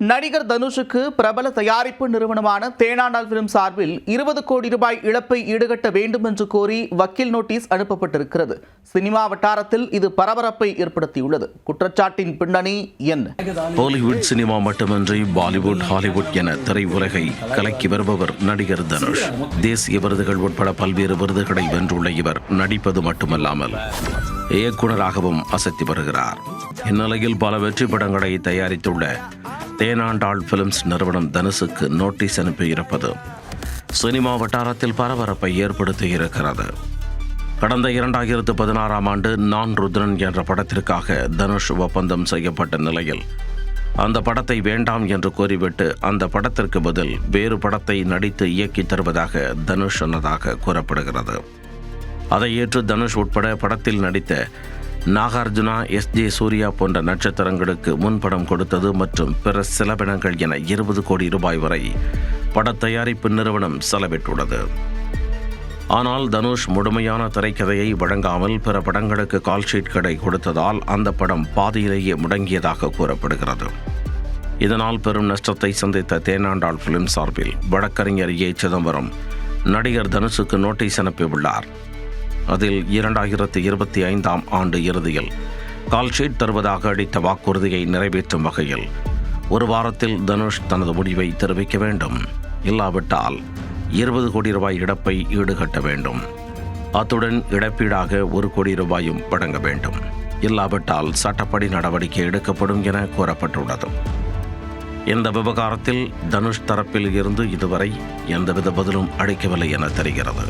நடிகர் தனுஷுக்கு பிரபல தயாரிப்பு நிறுவனமான தேனாண்டாள் பிலிம் சார்பில் 20 கோடி ரூபாய் இழப்பை ஈடுகட்ட வேண்டும் என்று கோரி வக்கீல் நோட்டீஸ் அனுப்பப்பட்டிருக்கிறது. சினிமா வட்டாரத்தில் இது பரபரப்பை ஏற்படுத்தியுள்ளது. குற்றச்சாட்டின் பின்னணி என்ன? பாலிவுட் சினிமா மட்டுமின்றி பாலிவுட், ஹாலிவுட் என திரையுலகை கலக்கி வருபவர் நடிகர் தனுஷ். தேசிய விருதுகள் உட்பட பல்வேறு விருதுகளை வென்றுள்ள இவர் நடிப்பது மட்டுமல்லாமல் இயக்குநராகவும் அசத்தி வருகிறார். இந்நிலையில் பல வெற்றி படங்களை தயாரித்துள்ள தேனாண்டாள் பிலிம்ஸ் நிறுவனம் தனுஷுக்கு நோட்டீஸ் அனுப்பியிருப்பது சினிமா வட்டாரத்தில் பரபரப்பை ஏற்படுத்தியிருக்கிறது. கடந்த 2016ஆம் ஆண்டு நான் ருத்ரன் என்ற படத்திற்காக தனுஷ் ஒப்பந்தம் செய்யப்பட்ட நிலையில் அந்த படத்தை வேண்டாம் என்று கூறிவிட்டு அந்த படத்திற்கு பதில் வேறு படத்தை நடித்து இயக்கி தருவதாக தனுஷ் சொன்னதாக கூறப்படுகிறது. அதை ஏற்று தனுஷ் உட்பட படத்தில் நடித்த நாகார்ஜுனா, எஸ்.ஜே. சூர்யா போன்ற நட்சத்திரங்களுக்கு முன்படம் கொடுத்தது மற்றும் பிற செலவினங்கள் என 20 கோடி ரூபாய் வரை பட தயாரிப்பு நிறுவனம் செலவிட்டுள்ளது. ஆனால் தனுஷ் முழுமையான திரைக்கதையை வழங்காமல் பிற படங்களுக்கு கால்ஷீட்களை கொடுத்ததால் அந்த படம் பாதியிலேயே முடங்கியதாக கூறப்படுகிறது. இதனால் பெரும் நஷ்டத்தை சந்தித்த தேனாண்டாள் பிலிம் சார்பில் வழக்கறிஞர் ஏ. சிதம்பரம் நடிகர் தனுஷுக்கு நோட்டீஸ் அனுப்பியுள்ளார். அதில் 2025ஆம் ஆண்டு இறுதியில் கால்ஷீட் தருவதாக அளித்த வாக்குறுதியை நிறைவேற்றும் வகையில் ஒரு வாரத்தில் தனுஷ் தனது முடிவை தெரிவிக்க வேண்டும். இல்லாவிட்டால் 20 கோடி ரூபாய் இழப்பை ஈடுகட்ட வேண்டும். அத்துடன் இழப்பீடாக 1 கோடி ரூபாயும் வழங்க வேண்டும். இல்லாவிட்டால் சட்டப்படி நடவடிக்கை எடுக்கப்படும் என கூறப்பட்டுள்ளது. இந்த விவகாரத்தில் தனுஷ் தரப்பில் இருந்து இதுவரை எந்தவித பதிலும் அளிக்கவில்லை என தெரிகிறது.